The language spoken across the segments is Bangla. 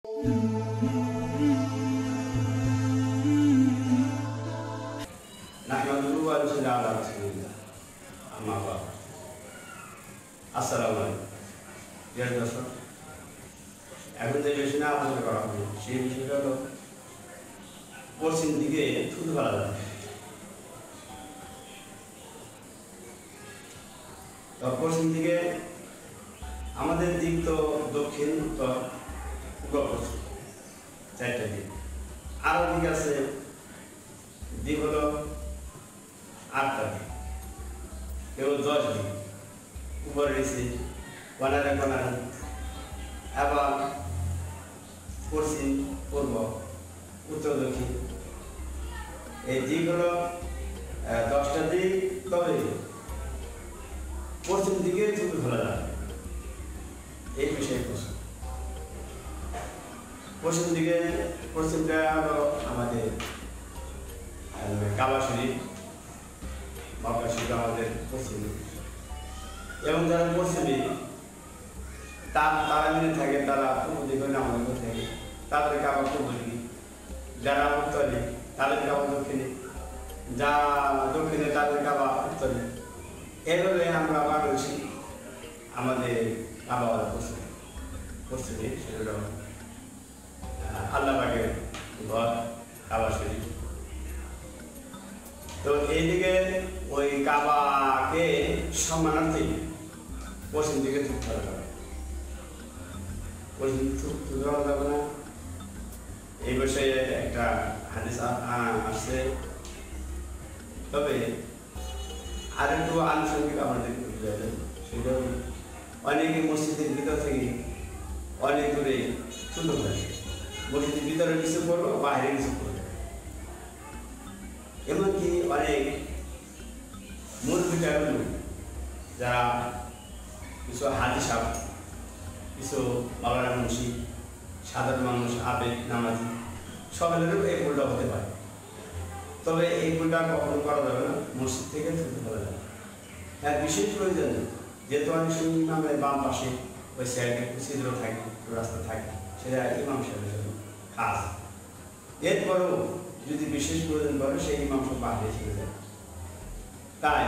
আসসালামু আলাইকুম। প্রিয় দর্শক, এখন যে বিষয় নিয়ে আলোচনা করা হবে সেই বিষয়টা হলো পশ্চিম দিকে থুতু ফেলা যাবে। তো পশ্চিম দিকে আমাদের দিক তো দক্ষিণ, উত্তর, পূর্ব, পশ্চিম, চারটা দিক। আরো দিক আছে, দিক হলো 8টা দিক, কেউ 10 দিক, উপরে নিচে, কোনারে কোনারে, এবং পশ্চিম, পূর্ব, উত্তর, দক্ষিণ। এই দিক হলো 10টা দিক। তবে পশ্চিম দিকে থুতু ফেলা যাবে, এই বিষয়ে প্রশ্ন। পশ্চিমটা হলো আমাদের কাবা শরীফ, মক্কা শরীফ আমাদের পশ্চিমে। এবং যারা পশ্চিমে তারা মিলে থাকে, তারা পূর্ব দিকে নামাজ পড়ে থাকে, তাদের কাবা পূর্ব দিকে। যারা উত্তরে তাদের কাবা দক্ষিণে, যারা দক্ষিণে তাদের কাবা উত্তরে। এভাবে আমরা বাংলাদেশি আমাদের কাবা পশ্চিমে সেটা আল্লাহ পাকের ঘর, কাবা শরীফ। তো এইদিকে ওই কাবাকে সম্মানার্থে পশ্চিম দিকে থুতু ফেলা যাবে। পশ্চিম থুতু ফেলা যাবে না, এই বিষয়ে একটা হাদিস আসছে। তবে আরেকটু আনুষঙ্গিক আমাদের বুঝাবেন, সেটা অনেকে মসজিদের ভিতর থেকে অনেক দূরে থুতু ফেলে। মসজিদের ভিতরে কিছু করলো, বাইরে কিছু করলো। এমনকি অনেক মুরব্বিরা যারা কিছু হাজি সাহেব, কিছু মাওলানা মুন্সি, সাধারণ মানুষ, আবেগ নামাজি, সকলেরও এই ভুলটা হতে পারে। তবে এই ভুলটা কখনো করা যাবে না, মসজিদ থেকে থুতু ফেলা যাবে। হ্যাঁ, বিশেষ প্রয়োজন যেহেতু অনেক সময় ইমামের বাম পাশে ওই সাইডে ছিদ্র থাকে, রাস্তা থাকে, সেটা ইমাম সাহেবের জন্য খাস। এরপরেও যদি বিশেষ প্রয়োজন পড়ে সেই ইমাম সাহেব বাইরে চলে যায়। তাই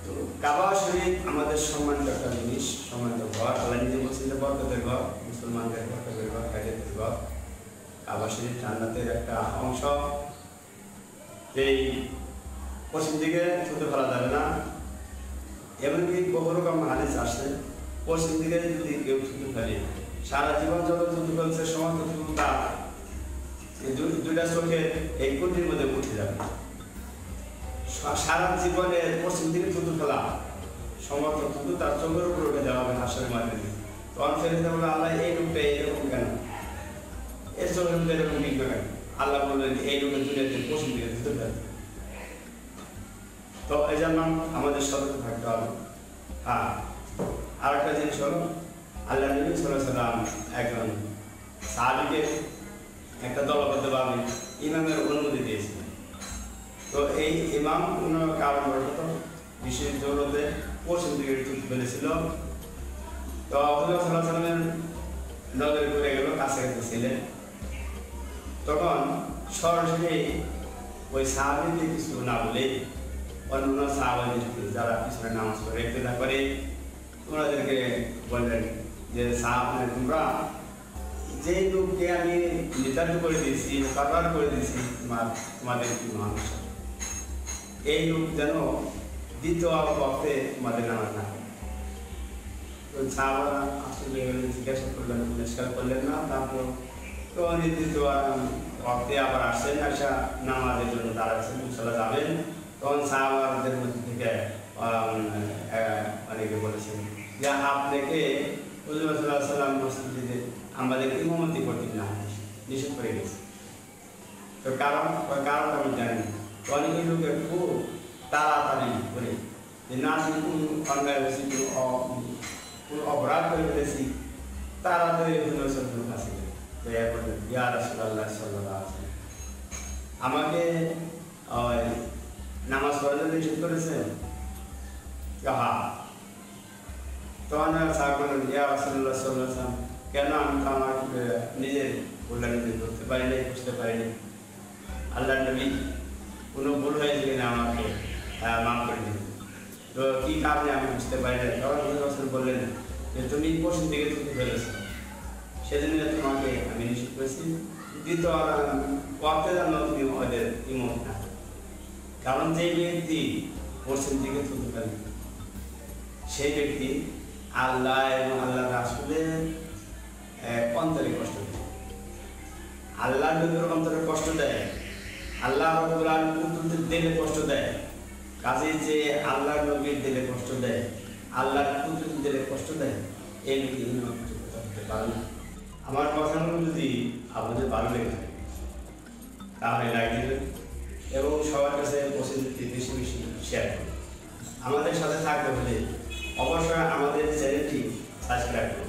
তো কাবা শরীফ আমাদের সম্মানিত একটা জিনিস, সম্মানিত ঘর। আল্লাহ নিজে বলছেন যে বরকতের ঘর, মুসলমানদের বরকতের ঘর, খায়রাতের ঘর। কাবা শরীফ জান্নাতের একটা অংশ। এই পশ্চিম দিকে থুতু ফেলা যাবে না। এমনকি বহু রকম হাদিস আসছে, পশ্চিম দিকে যদি কেউ থুতু ফেলে, সারা জীবন যত থুতু ফেলছে সমস্ত থুতু তার দুইটা চোখে এই কুটির মধ্যে উঠে যাবে। সারা জীবনে পশ্চিম দিকে থুতু ফেলা সমস্ত থুতু তার চোখের উপর উঠে যাওয়া হবে হাসরের মাধ্যমে। তখন ফেরেশতা বলে, আল্লাহ এই রূপটা এরকম কেন, এর চোখের মধ্যে এরকম বিঘ্ন কেন? আল্লাহ বললেন এই রূপের দুনিয়াতে পশ্চিম দিকে থুতু ফেলতে। তো এই জন্য আমাদের সতর্ক থাকতে হবে। হ্যাঁ, আর একটা জিনিস হলো, আল্লাহ নবী সাল্লাল্লাহু আলাইহি ওয়াসাল্লাম একজন সাহাবীকে একটা দলবদ্ধভাবে ইমামের অনুমতি দিয়েছিলেন। তো এই ইমাম কোনো কারণবশত বিশেষ জরুরতে পশ্চিম দিকে থুতু ফেলেছিল। তো হুজুর সাল্লাল্লাহু আলাইহি ওয়াসাল্লামের নজরে পড়ে গেল, কাছে ছিলেন। তখন সরাসরি ওই সাহাবীকে কিছু না বলে অন্য সাহাবাদেরকে যারা পিছনে নামাজ পড়ে ইক্তেদা করে ওনাদেরকে বললেন যে সাহাবায়ে তোমরা যে লোককে আমি নির্ধারিত করে দিয়েছি, কারবার করে দিয়েছি তোমাদের কি মানুষ, এই লোক যেন দ্বিতীয় বক্তে তোমাদের নামাজ না করে। তো সাহাবারা আসলে জিজ্ঞাসা করলেন, পরিষ্কার করলেন না। তারপর তো দ্বিতীয় বক্তে আবার আসছেন, আসা নামাজের জন্য দাঁড়াচ্ছেন, মুসল্লা যাবেন। তখন সাহাবাদের মধ্যে থেকে অনেকে বলেছেন যে আপনাকে হুজুর সাল্লাল্লাহু আলাইহি ওয়াসাল্লাম মসজিদে আমাদের ইমামতি করতে না নিষেধ করে গেছে। তো কারণ আমি জানি অনেক লোকের খুব তাড়াতাড়ি করে যে না শুধু কোন অন্যায় হয়েছি, কোন অপরাধ করে ফেলেছি, তাড়াতাড়ি হুজুর সাল্লাল্লাহু আলাইহি ওয়াসাল্লাম তো এরপরে ইয়া রাসূলুল্লাহ সাল্লাল্লাহু আলাইহি ওয়াসাল্লাম আমাকে নামাজ পড়াতে নিষেধ করেছেন। হ্যাঁ, তখন সাহাবা বললেন, ইয়া রাসূলুল্লাহ সাল্লাল্লাহু আলাইহি ওয়াসাল্লাম কেন আমি তো আমার নিজের ভুলটা নিজে ধরতে পারি নাই, বুঝতে পারিনি। আল্লাহ নবী কোনো ভুল হয়েছে কিনা আমাকে মাফ করে দিন। তো কী কারণে আমি বুঝতে পারি না, তখন হুজুর বললেন যে তুমি পশ্চিম দিকে থুতু ফেলেছো, সেজন্য তোমাকে আমি নিষেধ করেছি। দ্বিতীয় পথে জানো তুমি ওদের ইমত না, কারণ যে ব্যক্তি পশ্চিম দিকে থুতু ফেলে সেই ব্যক্তি আল্লাহ এবং আল্লাহ রাসূলের অন্তরে কষ্ট দেয়, আল্লাহ নবীর অন্তরে কষ্ট দেয়, আল্লাহ রাব্বুল আলামিন দিলে কষ্ট দেয়। কাজে যে আল্লাহ নবীর দিলে কষ্ট দেয়, আল্লাহ কুদরতের দিলে কষ্ট দেয়, এই ব্যক্তি করতে পারে না। আমার কথাগুলো যদি আপনাদের ভালো লেগে থাকে তাহলে লাইক দিবেন এবং সবার কাছে বেশি বেশি শেয়ার করুন। আমাদের সাথে থাকতে হলে অবশ্যই আমাদের চ্যানেলটি সাবস্ক্রাইব করুন।